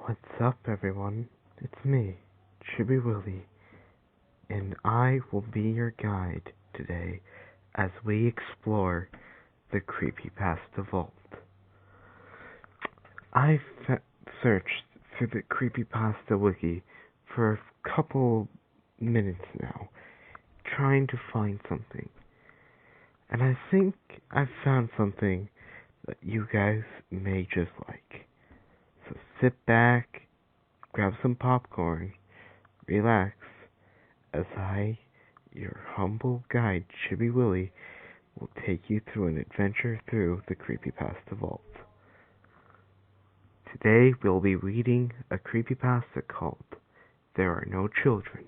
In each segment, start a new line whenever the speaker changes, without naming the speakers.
What's up, everyone? It's me, Chibi Willie, and I will be your guide today as we explore the Creepypasta Vault. I've searched through the Creepypasta wiki for a couple minutes now, trying to find something. And I think I've found something that you guys may just like. So sit back, grab some popcorn, relax, as I, your humble guide, Chibi Willie, will take you through an adventure through the Creepypasta Vault. Today we'll be reading a creepypasta called There Are No Children.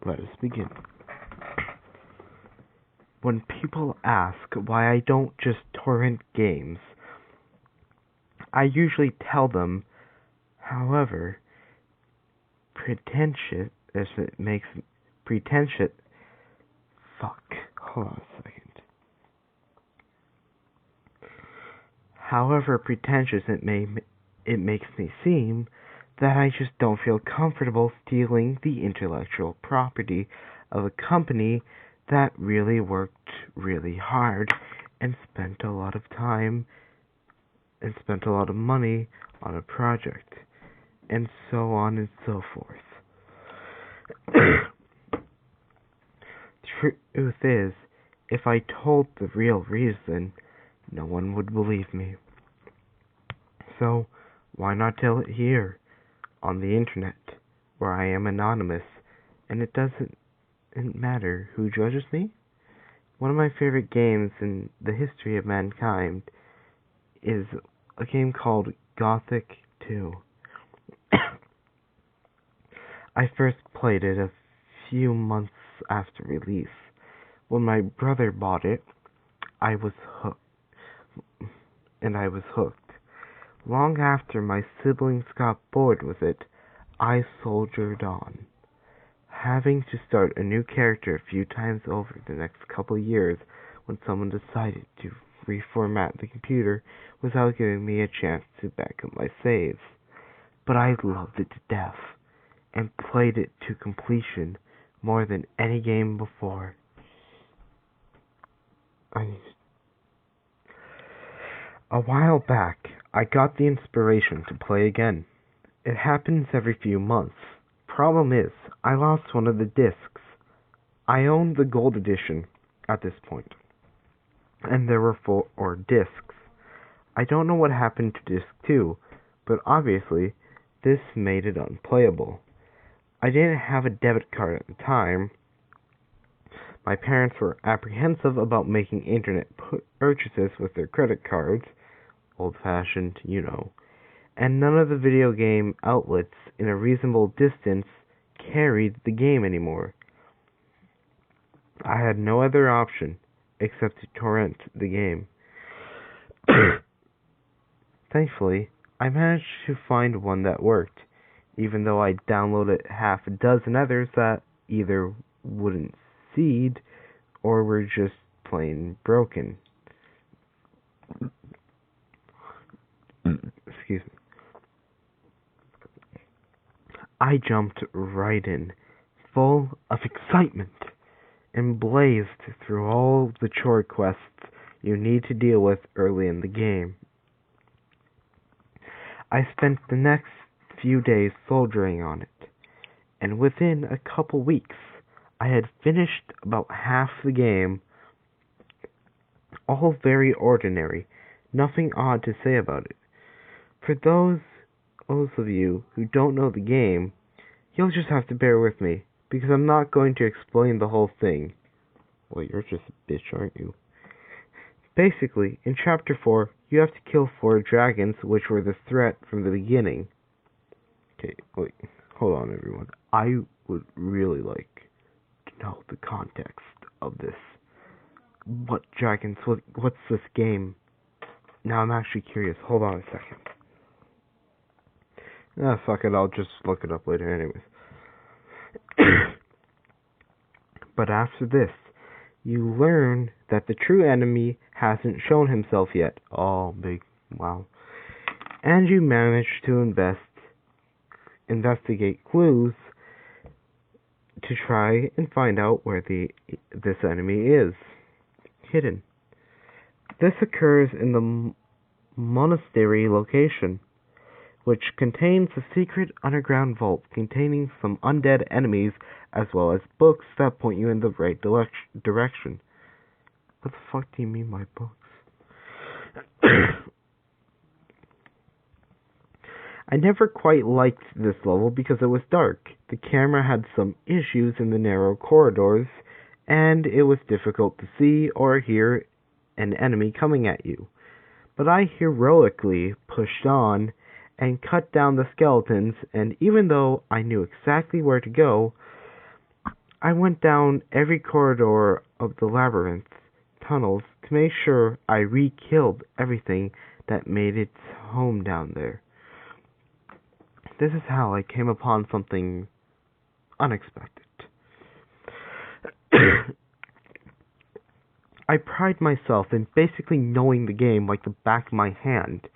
Let us begin. When people ask why I don't just torrent games, I usually tell them, however pretentious it makes hold on a second. However pretentious it makes me seem, that I just don't feel comfortable stealing the intellectual property of a company that really worked really hard and spent a lot of time and spent a lot of money on a project, and so on and so forth. Truth is, if I told the real reason, no one would believe me. So, why not tell it here, on the internet, where I am anonymous, and it doesn't matter who judges me? One of my favorite games in the history of mankind is a game called Gothic 2. I first played it a few months after release. When my brother bought it, I was hooked. Long after my siblings got bored with it, I soldiered on, having to start a new character a few times over the next couple of years when someone decided to reformat the computer without giving me a chance to back up my saves. But I loved it to death, and played it to completion more than any game before. A while back, I got the inspiration to play again. It happens every few months. Problem is, I lost one of the discs. I owned the gold edition at this point, and there were 4 discs. I don't know what happened to disc 2, but obviously, this made it unplayable. I didn't have a debit card at the time. My parents were apprehensive about making internet purchases with their credit cards, old-fashioned, and none of the video game outlets in a reasonable distance carried the game anymore. I had no other option except to torrent the game. Thankfully, I managed to find one that worked, even though I downloaded half a dozen others that either wouldn't seed or were just plain broken. Excuse me. I jumped right in, full of excitement, and blazed through all the chore quests you need to deal with early in the game. I spent the next few days soldiering on it, and within a couple weeks, I had finished about half the game. All very ordinary, nothing odd to say about it. For those of you who don't know the game, you'll just have to bear with me, because I'm not going to explain the whole thing. Well, you're just a bitch, aren't you? Basically, in Chapter 4, you have to kill 4 dragons, which were the threat from the beginning. Okay, wait, hold on, everyone. I would really like to know the context of this. What dragons? What's this game? Now I'm actually curious. Hold on a second. Fuck it, I'll just look it up later anyways. But after this, you learn that the true enemy hasn't shown himself yet. Oh, wow. and you manage to investigate clues to try and find out where this enemy is hidden. This occurs in the monastery location, which contains a secret underground vault containing some undead enemies as well as books that point you in the right direction. What the fuck do you mean by books? I never quite liked this level because it was dark. The camera had some issues in the narrow corridors, and it was difficult to see or hear an enemy coming at you. But I heroically pushed on and cut down the skeletons, and even though I knew exactly where to go, I went down every corridor of the labyrinth tunnels to make sure I re-killed everything that made its home down there. This is how I came upon something unexpected. I pride myself in basically knowing the game like the back of my hand,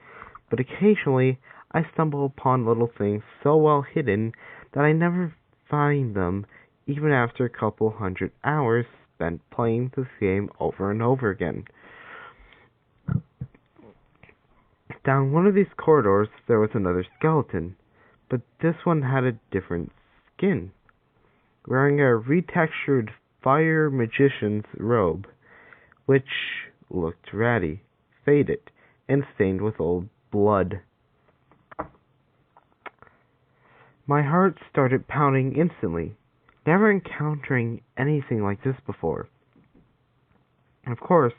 but occasionally I stumble upon little things so well hidden that I never find them even after a couple hundred hours spent playing this game over and over again. Down one of these corridors there was another skeleton, but this one had a different skin, wearing a retextured fire magician's robe, which looked ratty, faded, and stained with old blood. My heart started pounding instantly, never encountering anything like this before. Of course,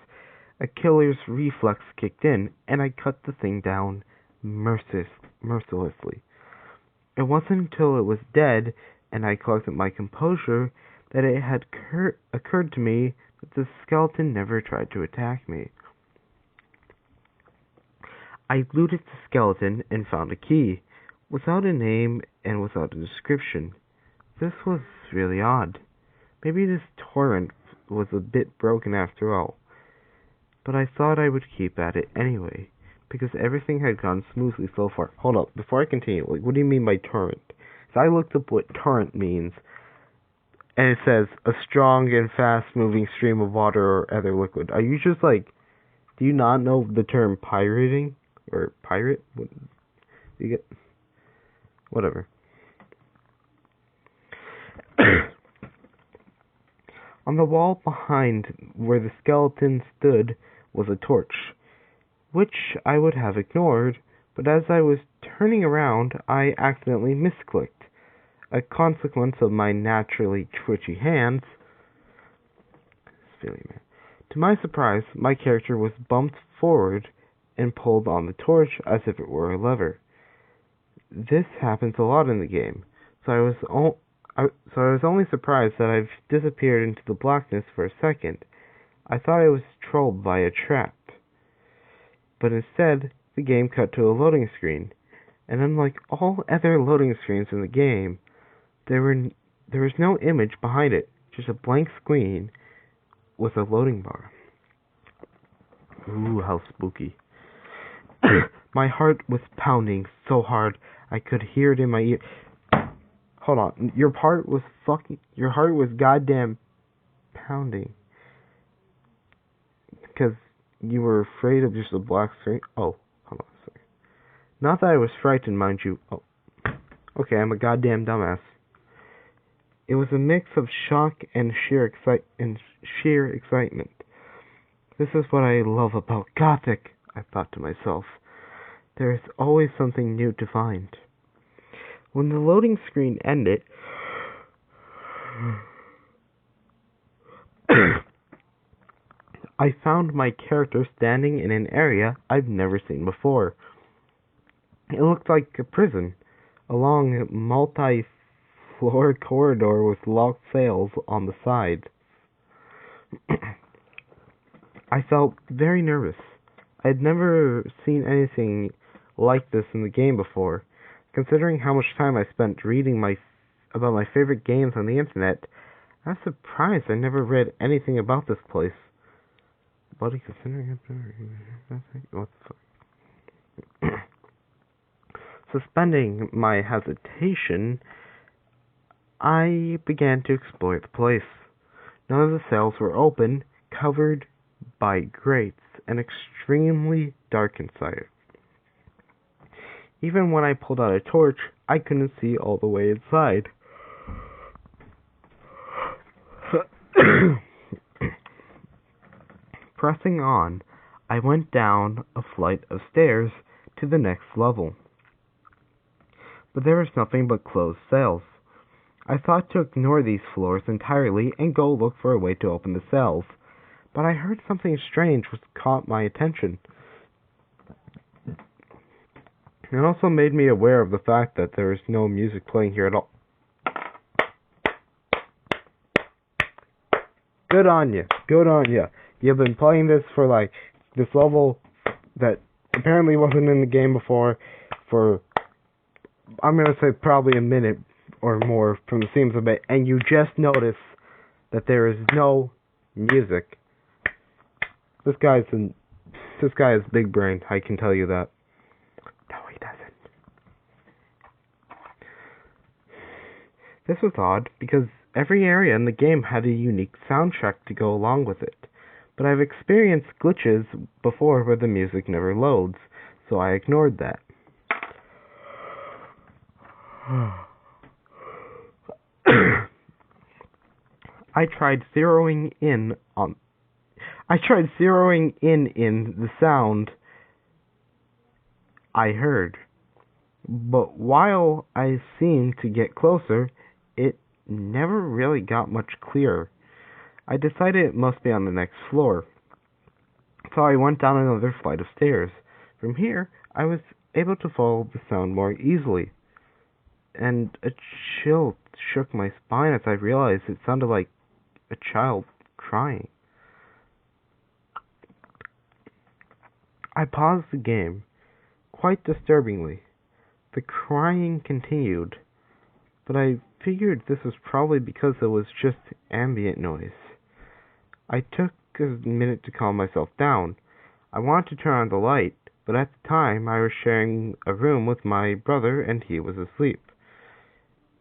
a killer's reflex kicked in, and I cut the thing down mercilessly. It wasn't until it was dead and I collected my composure that it had occurred to me that the skeleton never tried to attack me. I looted the skeleton and found a key, without a name and without a description. This was really odd. Maybe this torrent was a bit broken after all. But I thought I would keep at it anyway, because everything had gone smoothly so far. Hold up, before I continue, what do you mean by torrent? So I looked up what torrent means, and it says a strong and fast-moving stream of water or other liquid. Are you just do you not know the term pirating? Or pirate? What, you get... Whatever. On the wall behind where the skeleton stood was a torch, which I would have ignored, but as I was turning around, I accidentally misclicked, a consequence of my naturally twitchy hands. To my surprise, my character was bumped forward and pulled on the torch as if it were a lever. This happens a lot in the game, so I was only surprised that I've disappeared into the blackness for a second. I thought I was trolled by a trap. But instead, the game cut to a loading screen, and unlike all other loading screens in the game, there was no image behind it, just a blank screen with a loading bar. Ooh, how spooky. My heart was pounding so hard I could hear it in my ear. Hold on, your heart was goddamn pounding. Because you were afraid of just a black screen? Oh, hold on, sorry. Not that I was frightened, mind you. Oh, okay, I'm a goddamn dumbass. It was a mix of shock and sheer excitement. This is what I love about Gothic, I thought to myself. There is always something new to find. When the loading screen ended, I found my character standing in an area I've never seen before. It looked like a prison, a long, multi-floor corridor with locked cells on the side. I felt very nervous. I had never seen anything like this in the game before. Considering how much time I spent reading about my favorite games on the internet, I'm surprised I never read anything about this place. Buddy, considering what the fuck? Suspending my hesitation, I began to explore the place. None of the cells were open, covered by grates, and extremely dark inside. Even when I pulled out a torch, I couldn't see all the way inside. Pressing on, I went down a flight of stairs to the next level. But there was nothing but closed cells. I thought to ignore these floors entirely and go look for a way to open the cells, but I heard something strange which caught my attention. It also made me aware of the fact that there is no music playing here at all. Good on you. Good on you. You've been playing this for this level that apparently wasn't in the game before for, I'm going to say, probably a minute or more from the seams of it, and you just notice that there is no music. This guy is big brain, I can tell you that. No, he doesn't. This was odd because every area in the game had a unique soundtrack to go along with it, but I've experienced glitches before where the music never loads, so I ignored that. I tried zeroing in the sound I heard, but while I seemed to get closer, it never really got much clearer. I decided it must be on the next floor, so I went down another flight of stairs. From here, I was able to follow the sound more easily, and a chill shook my spine as I realized it sounded like a child crying. I paused the game. Quite disturbingly, the crying continued, but I figured this was probably because it was just ambient noise. I took a minute to calm myself down. I wanted to turn on the light, but at the time I was sharing a room with my brother and he was asleep.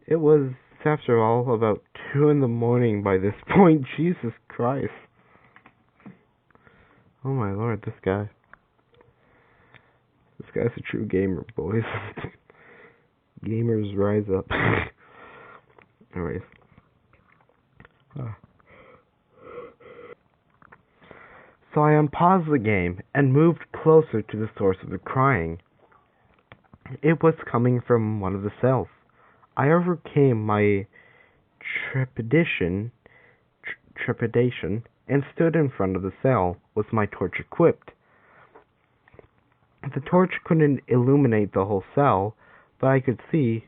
It was, after all, about 2 in the morning by this point. Jesus Christ. Oh my lord, this guy's a true gamer, boys. Gamers rise up. Anyways. So I unpaused the game and moved closer to the source of the crying. It was coming from one of the cells. I overcame my trepidation and stood in front of the cell with my torch equipped. The torch couldn't illuminate the whole cell, but I could see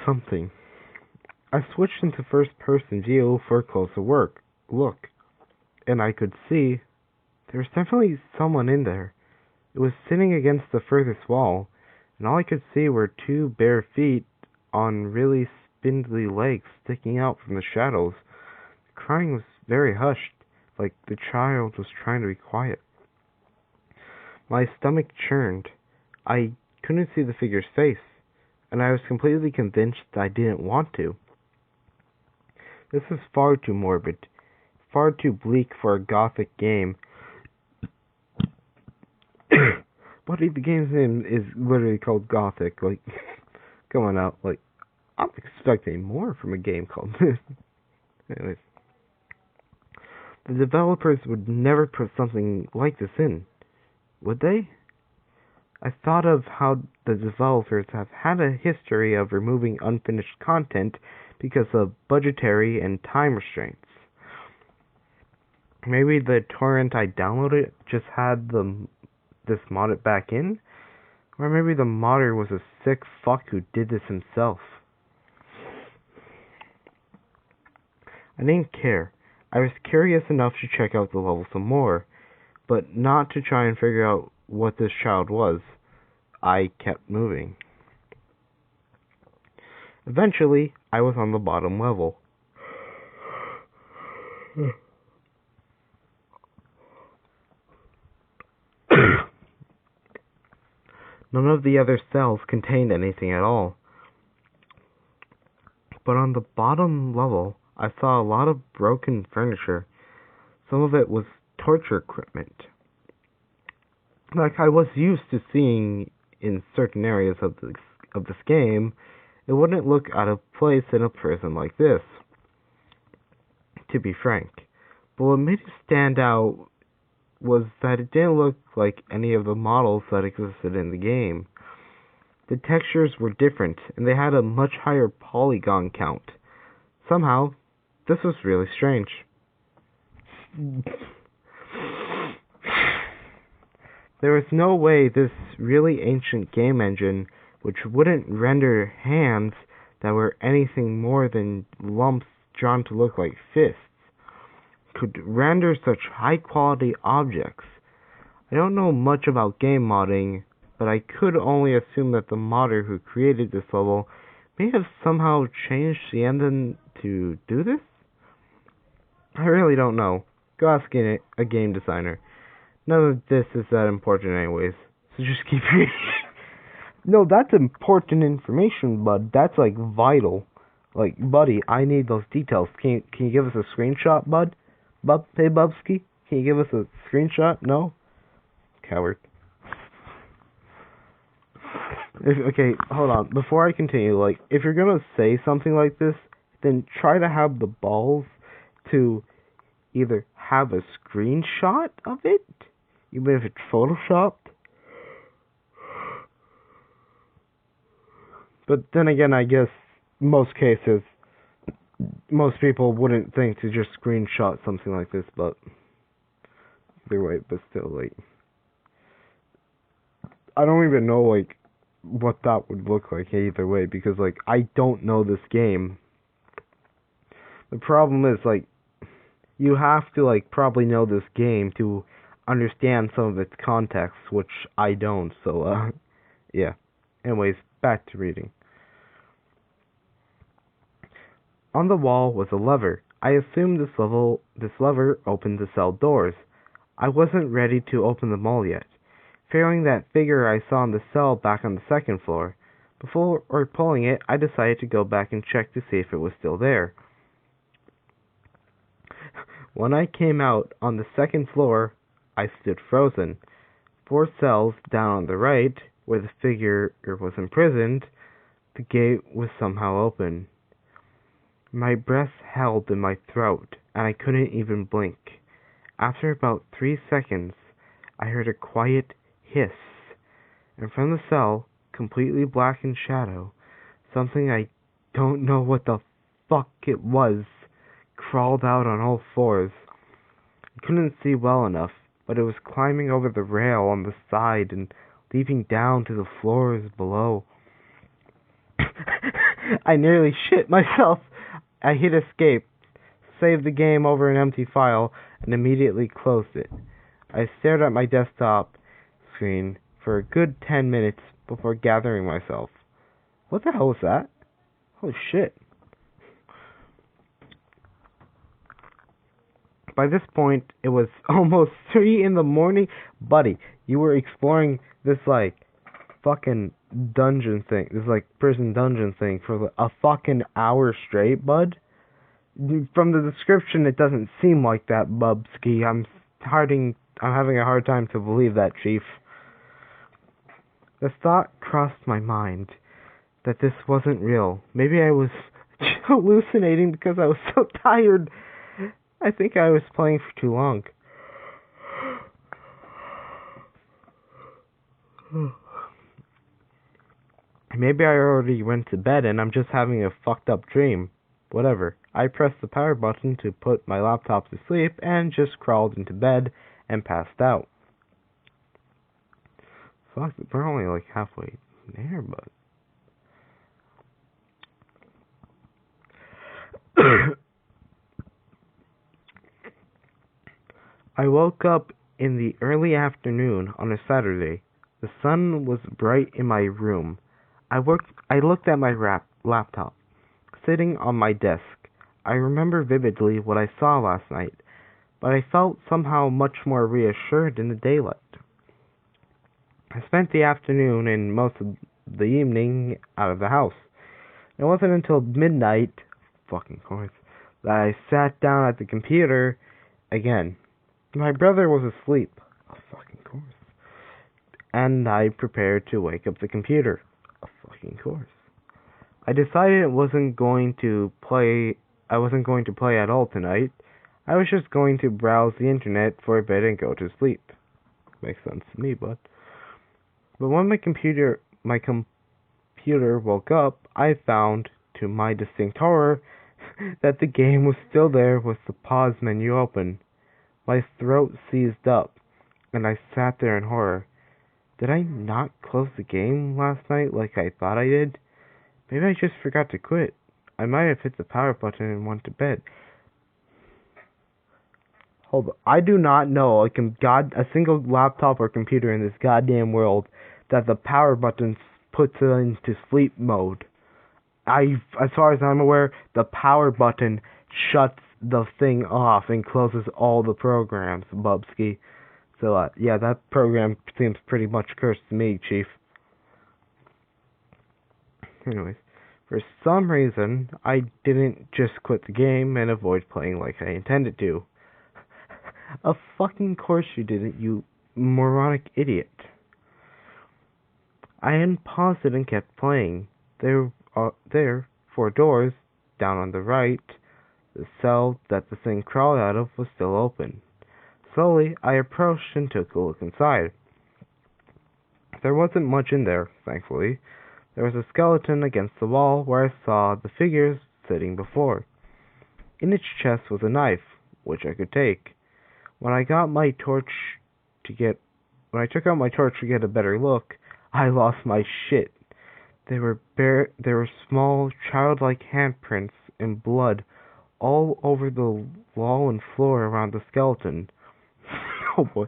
something. I switched into first-person view for a closer look, and I could see there was definitely someone in there. It was sitting against the furthest wall, and all I could see were 2 bare feet on really spindly legs sticking out from the shadows. The crying was very hushed, like the child was trying to be quiet. My stomach churned. I couldn't see the figure's face, and I was completely convinced I didn't want to. This is far too morbid, far too bleak for a gothic game. But the game's name is literally called Gothic, going out, I'm expecting more from a game called this. Anyways. The developers would never put something like this in, would they? I thought of how the developers have had a history of removing unfinished content because of budgetary and time restraints. Maybe the torrent I downloaded just had this modded back in? Or maybe the modder was a sick fuck who did this himself. I didn't care. I was curious enough to check out the level some more, but not to try and figure out what this child was. I kept moving. Eventually, I was on the bottom level. None of the other cells contained anything at all. But on the bottom level, I saw a lot of broken furniture. Some of it was torture equipment, like I was used to seeing in certain areas of this game. It wouldn't look out of place in a prison like this, to be frank. But what made it stand out was that it didn't look like any of the models that existed in the game. The textures were different, and they had a much higher polygon count. Somehow, this was really strange. There was no way this really ancient game engine, which wouldn't render hands that were anything more than lumps drawn to look like fists, could render such high-quality objects. I don't know much about game modding, but I could only assume that the modder who created this level may have somehow changed the engine to do this? I really don't know. Go ask a game designer. None of this is that important anyways, so just keep reading. No, that's important information, bud. That's like vital. Like, buddy, I need those details. Can you give us a screenshot, bud? Hey, Bubsky? Can you give us a screenshot? No? Coward. Okay, hold on. Before I continue, like, if you're gonna say something like this, then try to have the balls to either have a screenshot of it, even if it's photoshopped. But then again, I guess most cases, most people wouldn't think to just screenshot something like this, but either way, but still, like, I don't even know, like, what that would look like either way, because, like, I don't know this game. The problem is, like, you have to, like, probably know this game to understand some of its context, which I don't, so, yeah. Anyways, back to reading. On the wall was a lever. I assumed this lever opened the cell doors. I wasn't ready to open them all yet. Fearing that figure I saw in the cell back on the second floor, before pulling it, I decided to go back and check to see if it was still there. When I came out on the second floor, I stood frozen. 4 cells down on the right, where the figure was imprisoned, the gate was somehow open. My breath held in my throat, and I couldn't even blink. After about 3 seconds, I heard a quiet hiss, and from the cell, completely black in shadow, something I don't know what the fuck it was, crawled out on all 4s. I couldn't see well enough, but it was climbing over the rail on the side and leaping down to the floors below. I nearly shit myself. I hit escape, saved the game over an empty file, and immediately closed it. I stared at my desktop screen for a good 10 minutes before gathering myself. What the hell was that? Holy shit. By this point, it was almost 3 in the morning. Buddy, you were exploring this, like, fucking dungeon thing, this, like, prison dungeon thing for a fucking hour straight, bud? From the description, it doesn't seem like that, Bubsky. I'm having a hard time to believe that, Chief. The thought crossed my mind that this wasn't real. Maybe I was hallucinating because I was so tired. I think I was playing for too long. Maybe I already went to bed and I'm just having a fucked up dream. Whatever. I pressed the power button to put my laptop to sleep and just crawled into bed and passed out. Fuck, we're only like halfway there, but... I woke up in the early afternoon on a Saturday. The sun was bright in my room. I looked at my laptop, sitting on my desk. I remember vividly what I saw last night, but I felt somehow much more reassured in the daylight. I spent the afternoon and most of the evening out of the house. It wasn't until midnight, fucking course, that I sat down at the computer again. My brother was asleep, a fucking course, and I prepared to wake up the computer, a fucking course. I decided I wasn't going to play at all tonight. I was just going to browse the internet for a bit and go to sleep. Makes sense to me, but when my computer woke up, I found, to my distinct horror, that the game was still there with the pause menu open. My throat seized up, and I sat there in horror. Did I not close the game last night like I thought I did? Maybe I just forgot to quit. I might have hit the power button and went to bed. Hold on. I do not know a single laptop or computer in this goddamn world that the power button puts it into sleep mode. As far as I'm aware, the power button shuts the thing off and closes all the programs, Bubsky. So, yeah, that program seems pretty much cursed to me, Chief. Anyways, for some reason, I didn't just quit the game and avoid playing like I intended to. Of fucking course you didn't, you moronic idiot. I unpaused it and kept playing. There, 4 doors, down on the right. The cell that the thing crawled out of was still open. Slowly, I approached and took a look inside. There wasn't much in there, thankfully. There was a skeleton against the wall where I saw the figures sitting before. In its chest was a knife, which I could take. When I took out my torch to get a better look, I lost my shit. There were small, childlike handprints and blood all over the wall and floor around the skeleton. Oh boy.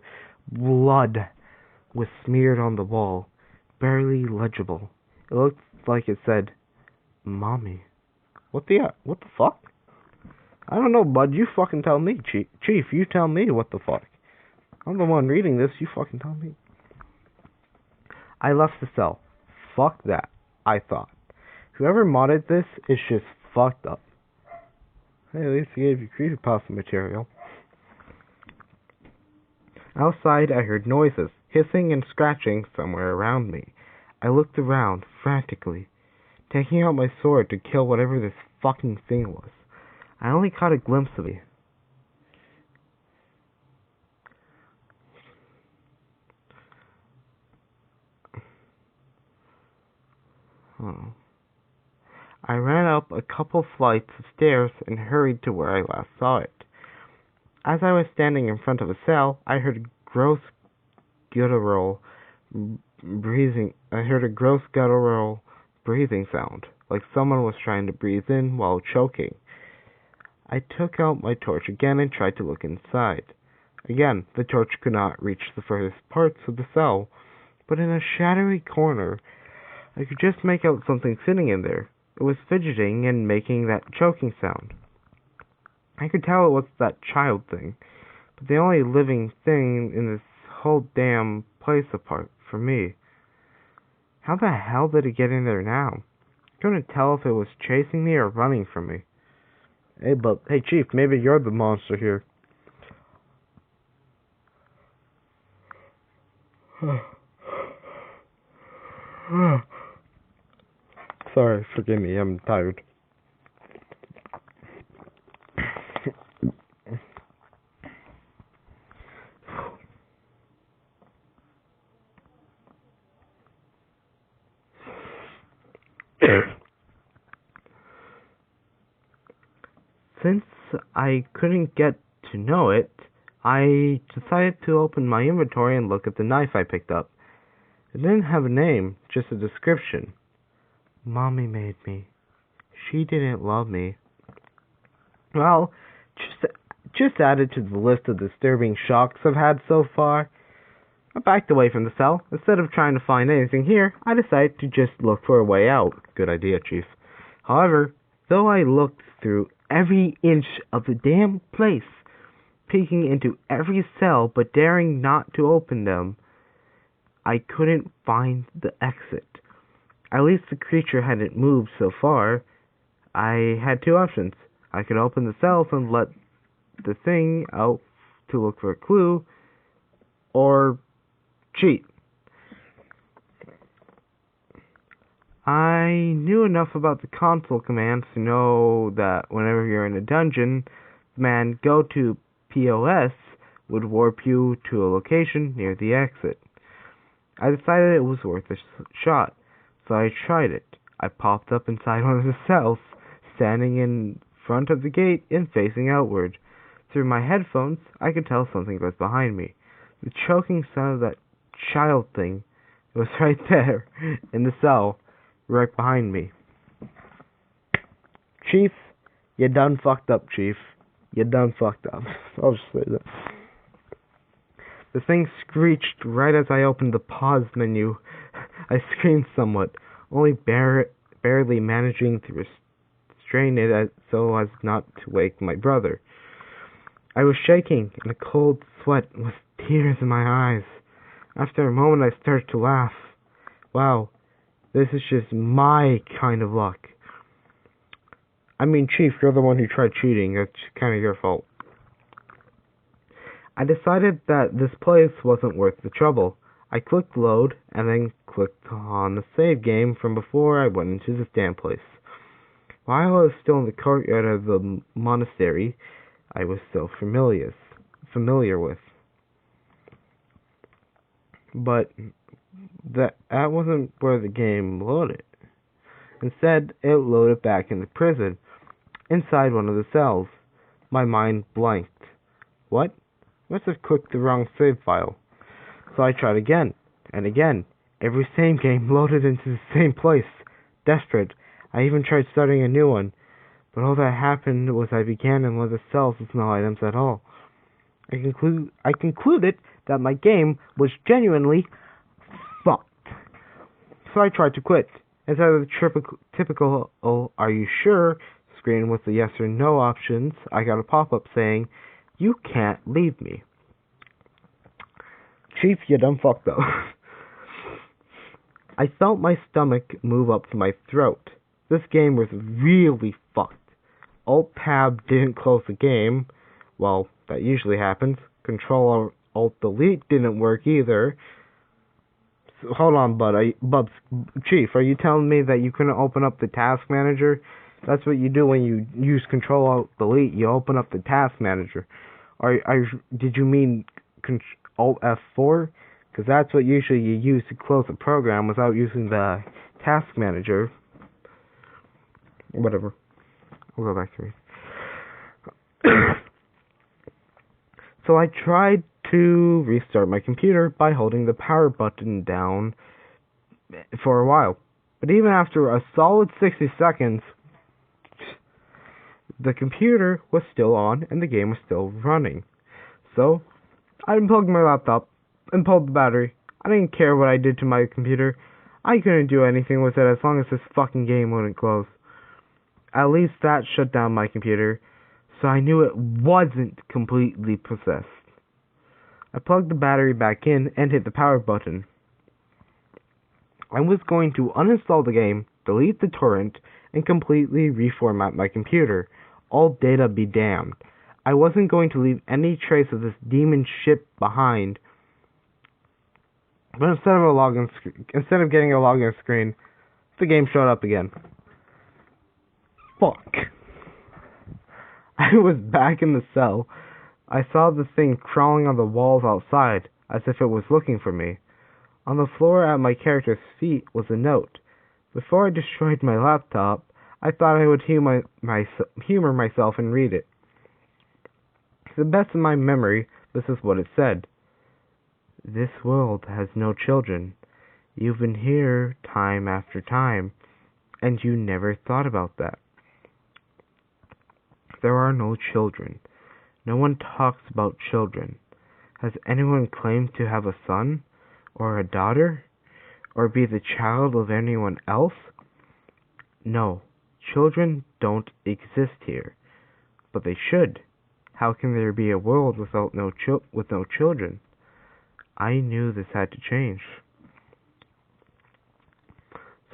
Blood was smeared on the wall, barely legible. It looked like it said, "Mommy." What the fuck? I don't know, bud. You fucking tell me, Chief. You tell me what the fuck. I'm the one reading this. You fucking tell me. I left the cell. Fuck that, I thought. Whoever modded this is just fucked up. Hey, at least he gave you creepypasta material. Outside, I heard noises, hissing and scratching somewhere around me. I looked around, frantically, taking out my sword to kill whatever this fucking thing was. I only caught a glimpse of it. I ran up a couple flights of stairs and hurried to where I last saw it. As I was standing in front of a cell, I heard a gross guttural breathing sound, like someone was trying to breathe in while choking. I took out my torch again and tried to look inside. Again, the torch could not reach the furthest parts of the cell, but in a shadowy corner, I could just make out something sitting in there. It was fidgeting and making that choking sound. I could tell it was that child thing, but the only living thing in this whole damn place apart from me. How the hell did it get in there now? I couldn't tell if it was chasing me or running from me. Hey, Chief, maybe you're the monster here. Sorry, forgive me, I'm tired. Since I couldn't get to know it, I decided to open my inventory and look at the knife I picked up. It didn't have a name, just a description. Mommy made me. She didn't love me. Well, just added to the list of disturbing shocks I've had so far. I backed away from the cell. Instead of trying to find anything here, I decided to just look for a way out. Good idea, Chief. However, though I looked through every inch of the damn place, peeking into every cell but daring not to open them, I couldn't find the exit. At least the creature hadn't moved so far. I had two options. I could open the cells and let the thing out to look for a clue, or cheat. I knew enough about the console commands to know that whenever you're in a dungeon, the command go to POS would warp you to a location near the exit. I decided it was worth a shot, so I tried it. I popped up inside one of the cells, standing in front of the gate and facing outward. Through my headphones, I could tell something was behind me. The choking sound of that child thing was right there, in the cell, right behind me. Chief, you done fucked up, Chief. You done fucked up. I'll just say that. The thing screeched right as I opened the pause menu. I screamed somewhat, only barely managing to restrain it so as not to wake my brother. I was shaking in a cold sweat with tears in my eyes. After a moment I started to laugh. Wow, this is just my kind of luck. I mean, Chief, you're the one who tried cheating. It's kind of your fault. I decided that this place wasn't worth the trouble. I clicked load, and then clicked on the save game from before I went into the stand place. While I was still in the courtyard of the monastery, I was still familiar with. But that wasn't where the game loaded. Instead, it loaded back in the prison, inside one of the cells. My mind blanked. What? Must have clicked the wrong save file. So I tried again, and again. Every same game loaded into the same place. Desperate, I even tried starting a new one. But all that happened was I began in one of the cells with no items at all. I concluded that my game was genuinely fucked. So I tried to quit. Instead of the typical, "Oh, are you sure?" screen with the yes or no options, I got a pop-up saying, "You can't leave me." Chief, you done fucked up. I felt my stomach move up to my throat. This game was really fucked. Alt-Tab didn't close the game. Well, that usually happens. Control-Alt-Delete didn't work either. So, hold on, Bubs. Chief, are you telling me that you couldn't open up the task manager? That's what you do when you use Control-Alt-Delete. You open up the task manager. Did you mean Alt-F4? Because that's what usually you use to close a program without using the task manager. Whatever. We'll go back to it. So I tried to restart my computer by holding the power button down for a while. But even after a solid 60 seconds, the computer was still on and the game was still running. So I unplugged my laptop and pulled the battery. I didn't care what I did to my computer. I couldn't do anything with it as long as this fucking game wouldn't close. At least that shut down my computer, so I knew it wasn't completely possessed. I plugged the battery back in and hit the power button. I was going to uninstall the game, delete the torrent, and completely reformat my computer. All data be damned. I wasn't going to leave any trace of this demon shit behind. But instead of getting a login screen, the game showed up again. Fuck. I was back in the cell. I saw the thing crawling on the walls outside, as if it was looking for me. On the floor at my character's feet was a note. Before I destroyed my laptop, I thought I would humor myself and read it. To the best of my memory, this is what it said. This world has no children. You've been here time after time, and you never thought about that. There are no children. No one talks about children. Has anyone claimed to have a son, or a daughter, or be the child of anyone else? No, children don't exist here, but they should. How can there be a world with no children? I knew this had to change.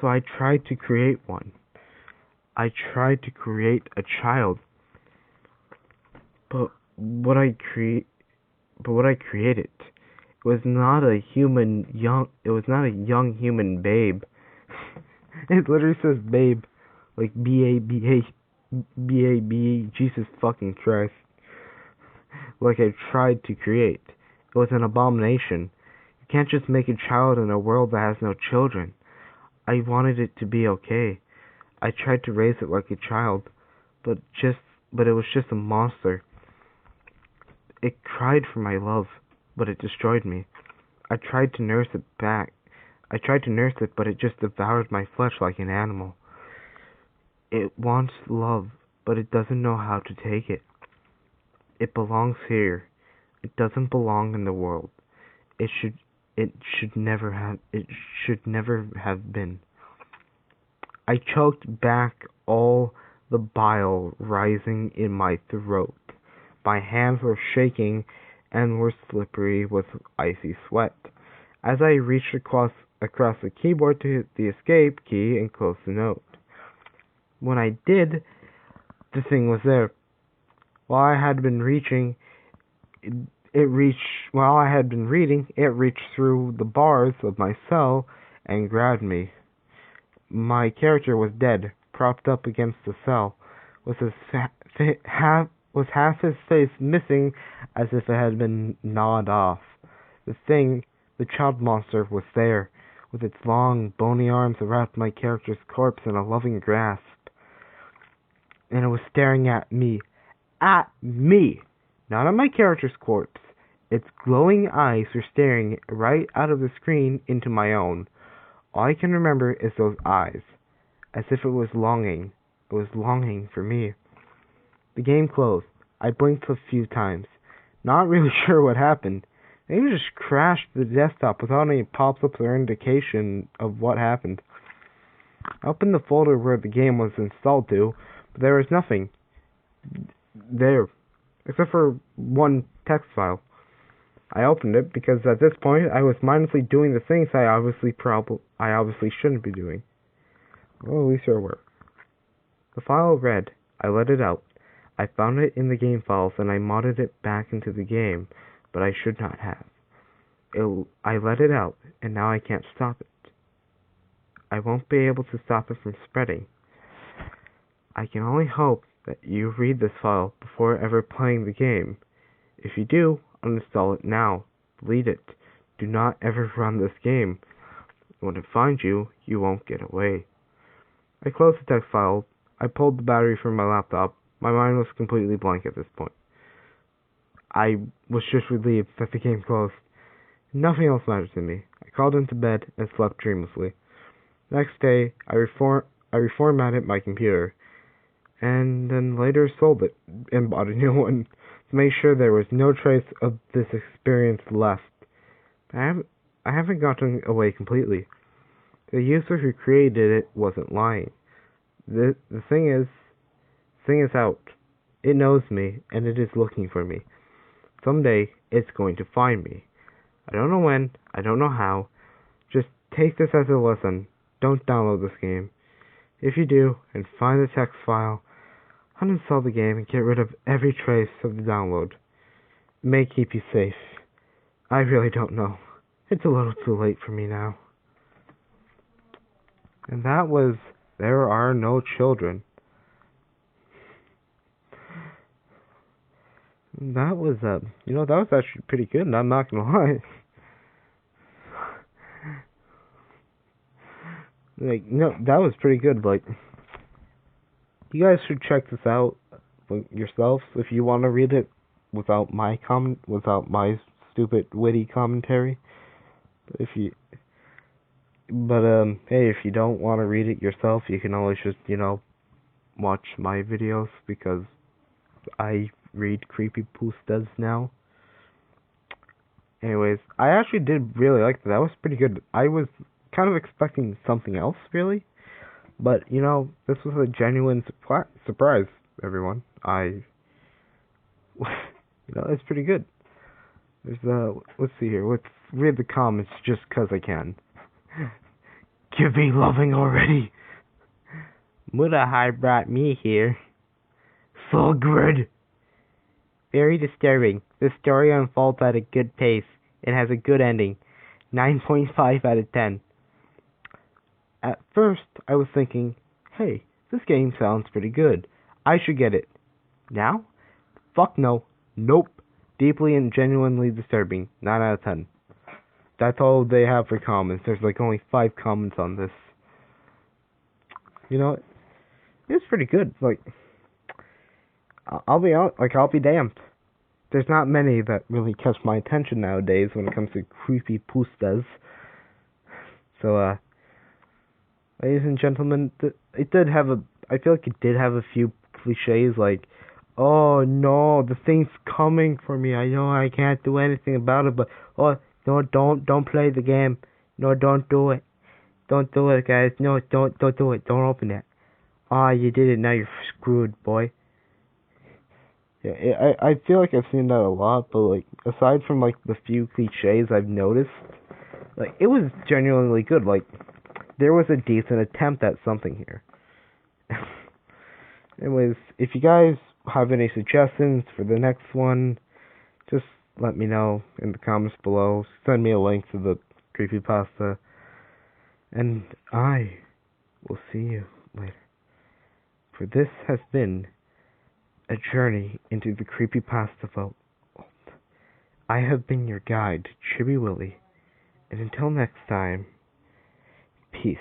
So I tried to create one. I tried to create a child, but what I create, but what I created was not a human young. It was not a young human babe. It literally says babe, like B-A-B-A, Jesus fucking Christ. Like I tried to create. It was an abomination. You can't just make a child in a world that has no children. I wanted it to be okay. I tried to raise it like a child, but it was just a monster. It cried for my love, but it destroyed me. I tried to nurse it back. I tried to nurse it, but it just devoured my flesh like an animal. It wants love, but it doesn't know how to take it. It belongs here. It doesn't belong in the world. It should it should never have been. I choked back all the bile rising in my throat. My hands were shaking and were slippery with icy sweat. As I reached across the keyboard to hit the escape key and close the note. When I did, the thing was there. While I had been reaching, while I had been reading, it reached through the bars of my cell and grabbed me. My character was dead, propped up against the cell, with half his face missing as if it had been gnawed off. The child monster, was there, with its long, bony arms around my character's corpse in a loving grasp. And it was staring at me. At me! Not at my character's corpse. Its glowing eyes were staring right out of the screen into my own. All I can remember is those eyes, as if it was longing. It was longing for me. The game closed. I blinked a few times, not really sure what happened. Maybe just crashed the desktop without any pop-ups or indication of what happened. I opened the folder where the game was installed to, but there was nothing there, except for one text file. I opened it because at this point I was mindlessly doing the things I obviously shouldn't be doing. Well, at least there were. The file read. I let it out. I found it in the game files and I modded it back into the game, but I should not have. I let it out, and now I can't stop it. I won't be able to stop it from spreading. I can only hope that you read this file before ever playing the game. If you do, uninstall it now. Delete it. Do not ever run this game. When it finds you, you won't get away. I closed the text file. I pulled the battery from my laptop. My mind was completely blank at this point. I was just relieved that the game closed. Nothing else mattered to me. I crawled into bed and slept dreamlessly. Next day, I reformatted my computer, and then later sold it and bought a new one to make sure there was no trace of this experience left. I haven't gotten away completely. The user who created it wasn't lying. The thing is out. It knows me, and it is looking for me. Someday, it's going to find me. I don't know when, I don't know how. Just take this as a lesson. Don't download this game. If you do, and find the text file, uninstall the game and get rid of every trace of the download. It may keep you safe. I really don't know. It's a little too late for me now. And that was There Are No Children. That was, that was actually pretty good, and I'm not gonna lie. That was pretty good. Like, you guys should check this out yourselves if you want to read it without my stupid witty commentary. Hey, if you don't want to read it yourself, you can always just watch my videos because I read creepypastas now. Anyways, I actually did really like that. That was pretty good. I was kind of expecting something else, really. But, this was a genuine surprise, everyone. It's pretty good. Let's see here. Let's read the comments just 'cause I can. Give me loving already. Mudahide brought me here. So good. Very disturbing. The story unfolds at a good pace. It has a good ending. 9.5 out of 10. At first, I was thinking, hey, this game sounds pretty good. I should get it. Now? Fuck no. Nope. Deeply and genuinely disturbing. 9 out of 10. That's all they have for comments. There's like only 5 comments on this. You know, it's pretty good. Like, I'll be out. Like, I'll be damned. There's not many that really catch my attention nowadays when it comes to creepypastas. So, ladies and gentlemen, it did have I feel like it did have a few cliches like, oh no, the thing's coming for me. I know I can't do anything about it, but oh no, don't play the game. No, don't do it. Don't do it, guys. No, don't do it. Don't open it. Ah, you did it. Now you're screwed, boy. Yeah, I feel like I've seen that a lot, but like aside from like the few cliches I've noticed, like it was genuinely good. Like there was a decent attempt at something here. Anyways, if you guys have any suggestions for the next one, just let me know in the comments below. Send me a link to the creepypasta, and I will see you later. For this has been a journey into the creepypasta vault. I have been your guide, Chibi Willie, and until next time, peace.